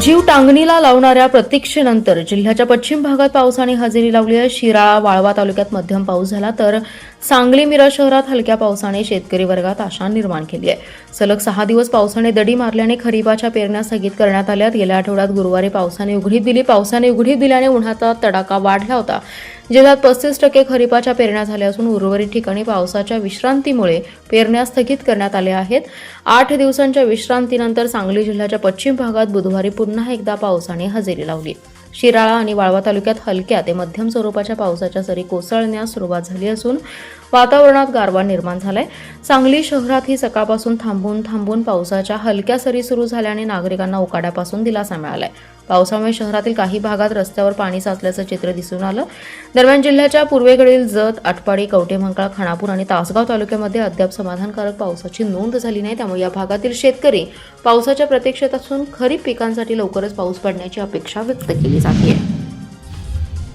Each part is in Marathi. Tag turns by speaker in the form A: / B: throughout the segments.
A: जीव टांगणीला लावणाऱ्या प्रतीक्षेनंतर जिल्ह्याच्या पश्चिम भागात पावसाने हजेरी लावली आहे. शिराळा वाळवा तालुक्यात मध्यम पाऊस झाला तर सांगली मिरज शहरात हलक्या पावसाने शेतकरी वर्गात आशा निर्माण केली आहे. सलग 6 दिवस पावसाने दडी मारल्याने खरीपाच्या पेरण्या स्थगित करण्यात आल्या. गेल्या आठवड्यात गुरुवारी पावसाने उघडीप दिली. पावसाने उघडीप दिल्याने उन्हाचा तडाखा वाढला होता. जिल्ह्यात 35% खरीपाच्या पेरण्या झाल्या असून उर्वरित ठिकाणी पावसाच्या विश्रांतीमुळे पेरण्या स्थगित करण्यात आल्या आहेत. 8 दिवसांच्या विश्रांतीनंतर सांगली जिल्ह्याच्या पश्चिम भागात बुधवारी पुन्हा एकदा पावसाने हजेरी लावली. शिराळा आणि वाळवा तालुक्यात हलक्या ते मध्यम स्वरूपाच्या पावसाच्या सरी कोसळण्यास सुरुवात झाली असून वातावरणात गारवा निर्माण झालाय. सांगली शहरातही सकाळपासून थांबून पावसाच्या हलक्या सरी सुरू झाल्याने नागरिकांना उकाड्यापासून दिलासा मिळालाय. पावसामुळे शहरातील काही भागात रस्त्यावर पाणी साचल्याचं चित्र दिसून आलं. दरम्यान जिल्ह्याच्या पूर्वेकडील जत, आटपाडी, कवठेमहांकाळ, खानापूर आणि तासगाव तालुक्यामध्ये अद्याप समाधानकारक पावसाची नोंद झाली नाही. त्यामुळे या भागातील शेतकरी पावसाच्या प्रतीक्षेत असून खरीप पिकांसाठी लवकरच पाऊस पडण्याची अपेक्षा व्यक्त केली जाते.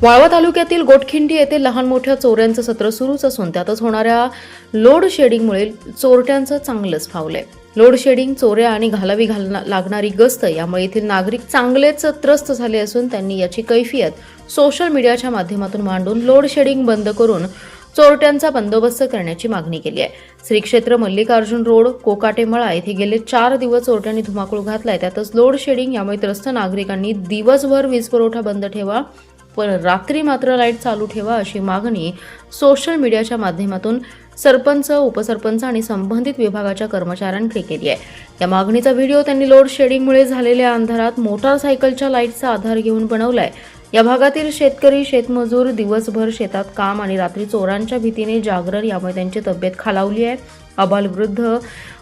A: वाळवा तालुक्यातील गोटखिंडी येथे लहान मोठ्या चोऱ्यांचं सत्र सुरूच असून त्यातच होणाऱ्या लोड शेडिंगमुळे चोरट्यांचं चांगलंच फावलंय. लोड शेडिंग, चोऱ्या आणि घालावी लागणारी गस्त यामुळे येथील नागरिक चांगलेच त्रस्त झाले असून त्यांनी याची कैफियत सोशल मीडियाच्या माध्यमातून मांडून लोड शेडिंग बंद करून चोरट्यांचा बंदोबस्त करण्याची मागणी केली आहे. श्री क्षेत्र मल्लिकार्जुन रोड, कोकाटेमळा येथे गेले 4 दिवस चोरट्यांनी धुमाकूळ घातलाय. त्यातच लोड शेडिंग यामुळे त्रस्त नागरिकांनी दिवसभर वीज पुरवठा बंद ठेवा पण रात्री मात्र लाईट चालू ठेवा अशी मागणी सोशल मीडियाच्या माध्यमातून सरपंच, उपसरपंच आणि संबंधित विभागाच्या कर्मचाऱ्यांकडे केली आहे. या मागणीचा व्हिडिओ त्यांनी लोड शेडिंगमुळे झालेल्या अंधारात मोटारसायकलच्या लाईटचा आधार घेऊन बनवलाय. या भागातील शेतकरी, शेतमजूर दिवसभर शेतात काम आणि रात्री चोरांच्या भीतीने जागरण यामुळे त्यांची तब्येत खालावली आहे. अबालवृद्ध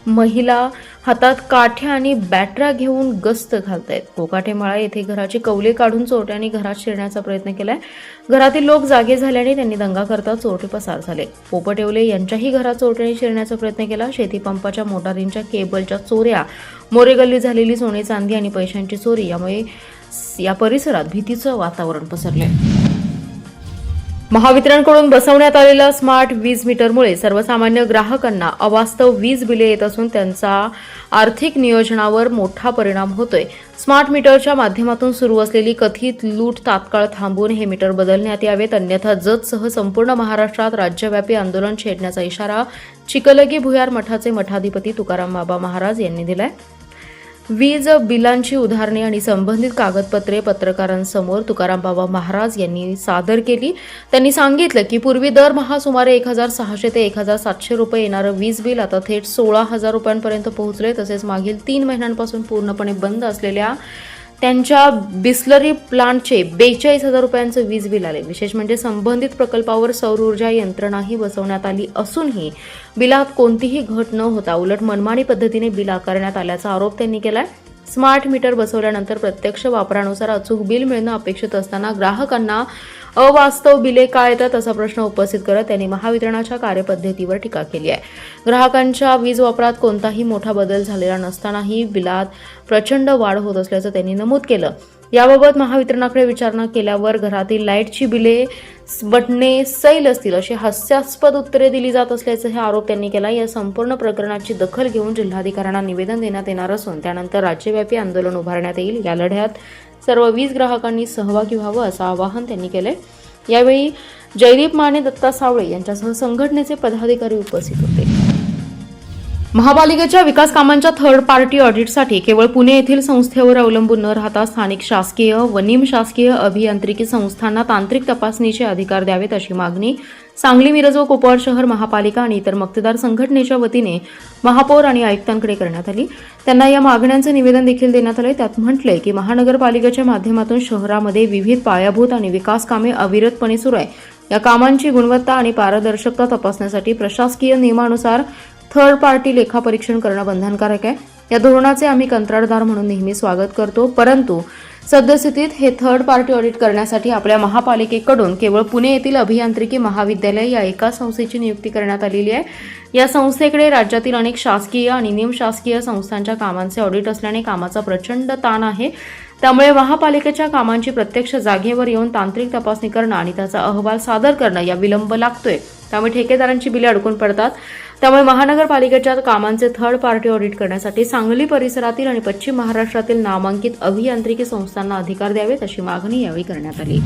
A: महिला हातात काठ्या आणि बॅटऱ्या घेऊन गस्त घालतायत. कोकाटेमाळा येथे घराची कौले काढून चोरट्यांनी घरात शिरण्याचा प्रयत्न केलाय. घरातील लोक जागे झाल्याने त्यांनी दंगा करता चोरटे पसार झाले. पोपट येवले यांच्याही घरात चोरट्यांनी शिरण्याचा प्रयत्न केला. शेती पंपाच्या मोटारींच्या केबलच्या चोऱ्या, मोरेगल्ली झालेली सोने चांदी आणि पैशांची चोरी यामुळे या परिसरात भीतीचं वातावरण पसरले. महावितरणकडून बसवण्यात आलेल्या स्मार्ट वीज मीटरमुळे सर्वसामान्य ग्राहकांना अवास्तव वीज बिले येत असून त्यांचा आर्थिक नियोजनावर मोठा परिणाम होतोय. स्मार्ट मीटरच्या माध्यमातून सुरू असलेली कथित लूट तात्काळ थांबवून हे मीटर बदलण्यात यावेत, अन्यथा जतसह संपूर्ण महाराष्ट्रात राज्यव्यापी आंदोलन छेडण्याचा इशारा चिकलगी भुयार मठाचे मठाधिपती तुकाराम बाबा महाराज यांनी दिलाय. वीज बिलांची उदाहरणे आणि संबंधित कागदपत्रे पत्रकारांसमोर तुकाराम बाबा महाराज यांनी सादर केली. त्यांनी सांगितलं की पूर्वी दरमहा सुमारे 1,600 ते 1,700 रुपये येणारं वीज बिल आता थेट 16,000 रुपयांपर्यंत पोहोचले. तसेच मागील 3 महिन्यांपासून पूर्णपणे बंद असलेल्या त्यांच्या बिस्लरी प्लांटचे 42,000 रुपयांचं वीज बिल आले. विशेष म्हणजे संबंधित प्रकल्पावर सौर ऊर्जा यंत्रणाही बसवण्यात आली असूनही बिलात कोणतीही घट न होता उलट मनमानी पद्धतीने बिल आकारण्यात आल्याचा आरोप त्यांनी केलाय. स्मार्ट मीटर बसवल्यानंतर प्रत्यक्ष वापरानुसार अचूक बिल मिळणं अपेक्षित असताना ग्राहकांना अवास्तव बिले का येतात असा प्रश्न उपस्थित करत त्यांनी महावितरणाच्या कार्यपद्धतीवर टीका केली आहे. ग्राहकांच्या वीज वापरात कोणताही मोठा बदल झालेला नसतानाही बिलात प्रचंड वाढ होत असल्याचं त्यांनी नमूद केलं. याबाबत महावितरणाकडे विचारणा केल्यावर घरातील लाईटची बिले बटणे सैल असतील अशी हास्यास्पद उत्तरे दिली जात असल्याचा हे आरोप त्यांनी केला. या संपूर्ण प्रकरणाची दखल घेऊन जिल्हाधिकाऱ्यांना निवेदन देण्यात येणार असून त्यानंतर राज्यव्यापी आंदोलन उभारण्यात येईल. या लढ्यात सर्व वीज ग्राहकांनी सहभागी व्हावं असं आवाहन त्यांनी केलंय. यावेळी जयदीप माने, दत्ता सावळे यांच्यासह संघटनेचे पदाधिकारी उपस्थित होते. महापालिकेच्या विकास कामांच्या थर्ड पार्टी ऑडिटसाठी केवळ पुणे येथील संस्थेवर अवलंबून न राहता स्थानिक शासकीय व निमशासकीय अभियांत्रिकी संस्थांना तांत्रिक तपासणीचे अधिकार द्यावेत अशी मागणी सांगली, मिरज व कुपवाड शहर महापालिका आणि इतर मक्तेदार संघटनेच्या वतीने महापौर आणि आयुक्तांकडे करण्यात आली. त्यांना या मागण्यांचं निवेदन देखील देण्यात आले. त्यात म्हटलंय की महानगरपालिकेच्या माध्यमातून शहरामध्ये विविध पायाभूत आणि विकास कामे अविरतपणे सुरू आहे. या कामांची गुणवत्ता आणि पारदर्शकता तपासण्यासाठी प्रशासकीय नियमानुसार थर्ड पार्टी लेखापरीक्षण करणं बंधनकारक आहे. या धोरणाचे आम्ही कंत्राटदार म्हणून नेहमी स्वागत करतो, परंतु सद्यस्थितीत हे थर्ड पार्टी ऑडिट करण्यासाठी आपल्या महापालिकेकडून केवळ पुणे येथील अभियांत्रिकी महाविद्यालय या एका संस्थेची नियुक्ती करण्यात आलेली आहे. या संस्थेकडे राज्यातील अनेक शासकीय आणि निमशासकीय संस्थांच्या कामांचे ऑडिट असल्याने कामाचा प्रचंड ताण आहे. त्यामुळे महापालिकेच्या कामांची प्रत्यक्ष जागेवर येऊन तांत्रिक तपासणी करणं आणि त्याचा अहवाल सादर करणं या विलंब लागतोय. त्यामुळे ठेकेदारांची बिले अडकून पडतात. त्यामुळे महानगरपालिकेच्या कामांचे थर्ड पार्टी ऑडिट करण्यासाठी सांगली परिसरातील आणि पश्चिम महाराष्ट्रातील नामांकित अभियांत्रिकी संस्थांना अधिकार द्यावेत अशी मागणी यावेळी करण्यात आली.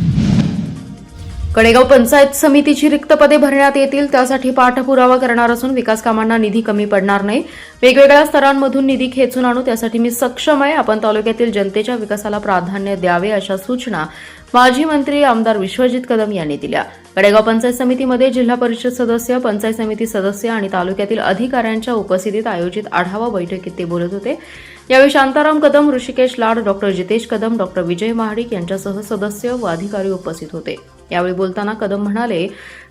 A: कडेगाव पंचायत समितीची रिक्त पदे भरण्यात येतील, त्यासाठी पाठपुरावा करणार असून विकास कामांना निधी कमी पडणार नाही. वेगवेगळ्या स्तरांमधून निधी खेचून आणू, त्यासाठी मी सक्षम आहे. आपण तालुक्यातील जनतेच्या विकासाला प्राधान्य द्यावे अशा सूचना माजी मंत्री आमदार विश्वजित कदम यांनी दिल्या. कडेगाव पंचायत समितीमध्ये जिल्हा परिषद सदस्य, पंचायत समिती सदस्य आणि तालुक्यातील अधिकाऱ्यांच्या उपस्थितीत आयोजित आढावा बैठकीत ते बोलत होते. यावेळी शांताराम कदम, ऋषिकेश लाड, डॉक्टर जितेश कदम, डॉक्टर विजय महाडिक यांच्यासह सदस्य व अधिकारी उपस्थित होते. यावेळी बोलताना कदम म्हणाले,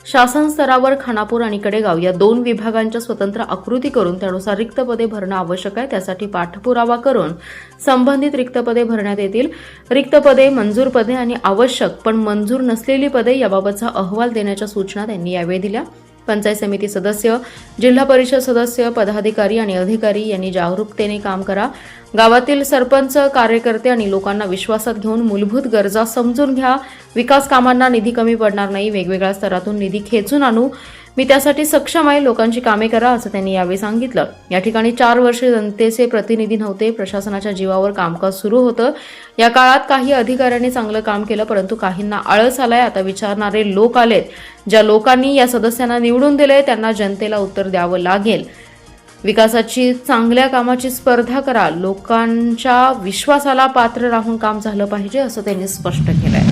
A: शासन स्तरावर खानापूर आणि कडेगाव या 2 विभागांच्या स्वतंत्र आकृती करून त्यानुसार रिक्त पदे भरणं आवश्यक आहे. त्यासाठी पाठपुरावा करून संबंधित रिक्त पदे भरण्यात येतील. रिक्त पदे, मंजूर पदे आणि आवश्यक पण मंजूर नसलेली पदे याबाबतचा अहवाल देण्याच्या सूचना त्यांनी यावेळी दिल्या. पंचायत समिती सदस्य, जिल्हा परिषद सदस्य, पदाधिकारी आणि अधिकारी यांनी जागरूकतेने काम करा. गावातील सरपंच, कार्यकर्ते आणि लोकांना विश्वासात घेऊन मूलभूत गरजा समजून घ्या. विकास कामांना निधी कमी पडणार नाही. वेगवेगळ्या स्तरातून निधी खेचून आणू. मी त्यासाठी सक्षम आहे. लोकांची कामे करा असं त्यांनी यावेळी सांगितलं. या ठिकाणी 4 वर्षे जनतेचे प्रतिनिधी नव्हते. प्रशासनाच्या जीवावर कामकाज सुरू होतं. या काळात काही अधिकाऱ्यांनी चांगलं काम केलं, परंतु काहींना आळस आलाय. आता विचारणारे लोक आलेत. ज्या लोकांनी या सदस्यांना निवडून दिले त्यांना जनतेला उत्तर द्यावं लागेल. विकासाची, चांगल्या कामाची स्पर्धा करा. लोकांच्या विश्वासाला पात्र राहून काम झालं पाहिजे असं त्यांनी स्पष्ट केलंय.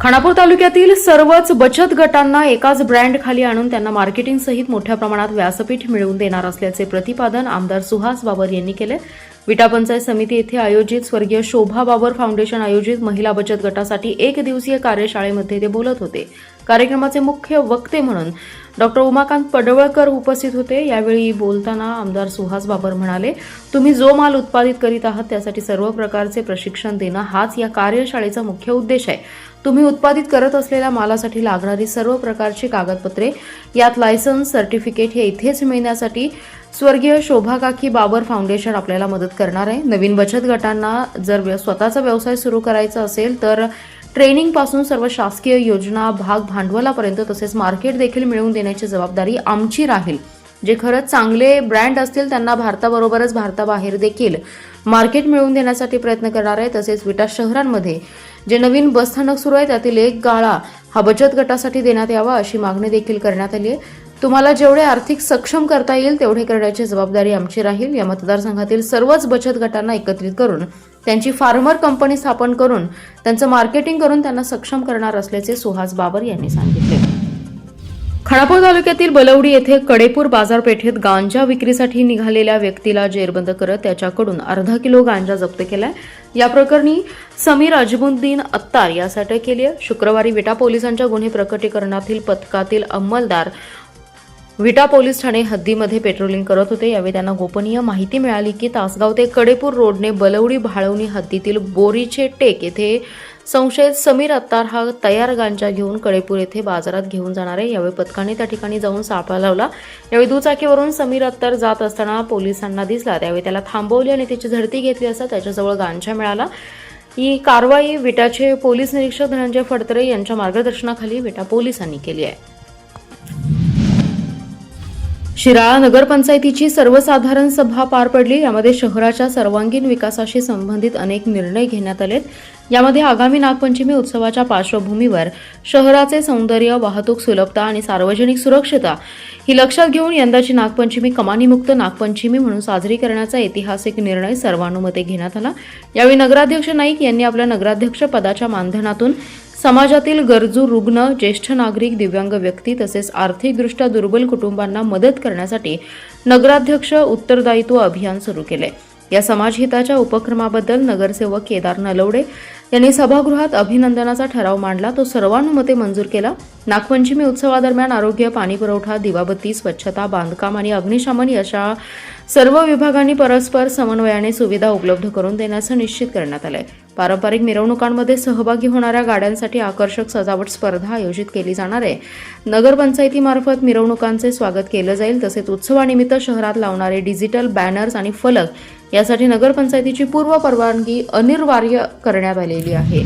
A: खानापूर तालुक्यातील सर्वच बचत गटांना एकाच ब्रँड खाली आणून त्यांना मार्केटिंग सहित मोठ्या प्रमाणात व्यासपीठ मिळवून देणार असल्याचे प्रतिपादन आमदार सुहास बाबर यांनी केले. विटा पंचायत समिती येथे आयोजित स्वर्गीय शोभा बाबर फाउंडेशन आयोजित महिला बचत गटासाठी 1 दिवसीय कार्यशाळेमध्ये ते बोलत होते. कार्यक्रमाचे मुख्य वक्ते म्हणून डॉक्टर उमाकांत पडवळकर उपस्थित होते. यावेळी बोलताना आमदार सुहास बाबर म्हणाले, तुम्ही जो माल उत्पादित करीत आहात त्यासाठी सर्व प्रकारचे प्रशिक्षण देणं हाच या कार्यशाळेचा मुख्य उद्देश आहे. तुम्ही उत्पादित करत असलेल्या मालासाठी लागणारी सर्व प्रकारची कागदपत्रे, यात लायसन्स, सर्टिफिकेट हे इथेच मिळण्यासाठी स्वर्गीय शोभाकाकी बाबर फाउंडेशन आपल्याला मदत करणार आहे. नवीन बचत गटांना जर स्वतःचा व्यवसाय सुरू करायचा असेल तर ट्रेनिंग पासून सर्व शासकीय योजना, भाग भांडवलापर्यंत तसेच मार्केट देखील मिळवून देण्याची जबाबदारी आमची राहील. जे खरंच चांगले ब्रँड असतील त्यांना भारताबरोबरच भारताबाहेर देखील मार्केट मिळवून देण्यासाठी प्रयत्न करणार आहे. तसेच विटा शहरांमध्ये जे नवीन बसस्थानक सुरू आहे त्यातील एक गाळा हा बचत गटासाठी देण्यात यावा अशी मागणी देखील करण्यात आली आहे. तुम्हाला जेवढे आर्थिक सक्षम करता येईल तेवढे करण्याची जबाबदारी आमची राहील. या मतदारसंघातील सर्वच बचत गटांना एकत्रित करून त्यांची फार्मर कंपनी स्थापन करून त्यांचं मार्केटिंग करून त्यांना सक्षम करणार असल्याचे सुहास बाबर यांनी सांगितले. खानापूर तालुक्यातील बलवडी येथे कडेपूर बाजारपेठेत गांजा विक्रीसाठी निघालेल्या व्यक्तीला जेरबंद करत त्याच्याकडून अर्धा किलो गांजा जप्त केलाय. या प्रकरणी समीर अजमुद्दीन अत्तार यास अटक केली आहे. शुक्रवारी विटा पोलिसांच्या गुन्हे प्रकटीकरणातील पथकातील अंमलदार विटा पोलीस ठाणे हद्दीमध्ये पेट्रोलिंग करत होते. यावेळी त्यांना गोपनीय माहिती मिळाली की तासगाव ते कडेपूर रोडने बलवडी भाळवणी हद्दीतील बोरीचे टेक येथे संशयित समीर अत्तार हा तयार गांजा घेऊन कडेपूर येथे बाजारात घेऊन जाणार आहे. यावेळी पथकाने त्या ठिकाणी जाऊन सापळा लावला. यावेळी दुचाकीवरून समीर अत्तार जात असताना पोलिसांना दिसला. त्यावेळी त्याला थांबवले आणि त्याची झडती घेतली असता त्याच्याजवळ गांजा मिळाला. ही कारवाई विटाचे पोलीस निरीक्षक धनंजय फडतरे यांच्या मार्गदर्शनाखाली विटा पोलिसांनी केली आहे. शिराळा नगरपंचायतीची सर्वसाधारण सभा पार पडली. यामध्ये शहराच्या सर्वांगीण विकासाशी संबंधित अनेक निर्णय घेण्यात आलेत. यामध्ये आगामी नागपंचमी उत्सवाच्या पार्श्वभूमीवर शहराचे सौंदर्य, वाहतूक सुलभता आणि सार्वजनिक सुरक्षता ही लक्षात घेऊन यंदाची नागपंचमी कमानीमुक्त नागपंचमी म्हणून साजरी करण्याचा ऐतिहासिक निर्णय सर्वानुमते घेण्यात आला. यावेळी नगराध्यक्ष नाईक यांनी आपल्या नगराध्यक्ष पदाच्या मानधनातून समाजातील गरजू रुग्ण, ज्येष्ठ नागरिक, दिव्यांग व्यक्ती तसेच आर्थिकदृष्ट्या दुर्बल कुटुंबांना मदत करण्यासाठी नगराध्यक्ष उत्तरदायित्व अभियान सुरू केले. या समाजहिताच्या उपक्रमाबद्दल नगरसेवक केदार नलवडे यांनी सभागृहात अभिनंदनाचा ठराव मांडला. तो सर्वानुमते मंजूर केला. नागपंचमी उत्सवादरम्यान आरोग्य, पाणीपुरवठा, दिवाबत्ती, स्वच्छता, बांधकाम आणि अग्निशमन अशा सर्व विभागांनी परस्पर समन्वयाने सुविधा उपलब्ध करून देण्याचं निश्चित करण्यात आलंय. पारंपरिक मिरवणुकांमध्ये सहभागी होणाऱ्या गाड्यांसाठी आकर्षक सजावट स्पर्धा आयोजित केली जाणार आहे. नगरपंचायतीमार्फत मिरवणुकांचे स्वागत केलं जाईल. तसेच उत्सवानिमित्त शहरात लावणारे डिजिटल बॅनर्स आणि फलक यासाठी नगरपंचायतीची पूर्व परवानगी अनिवार्य करण्यात आलेली आहे.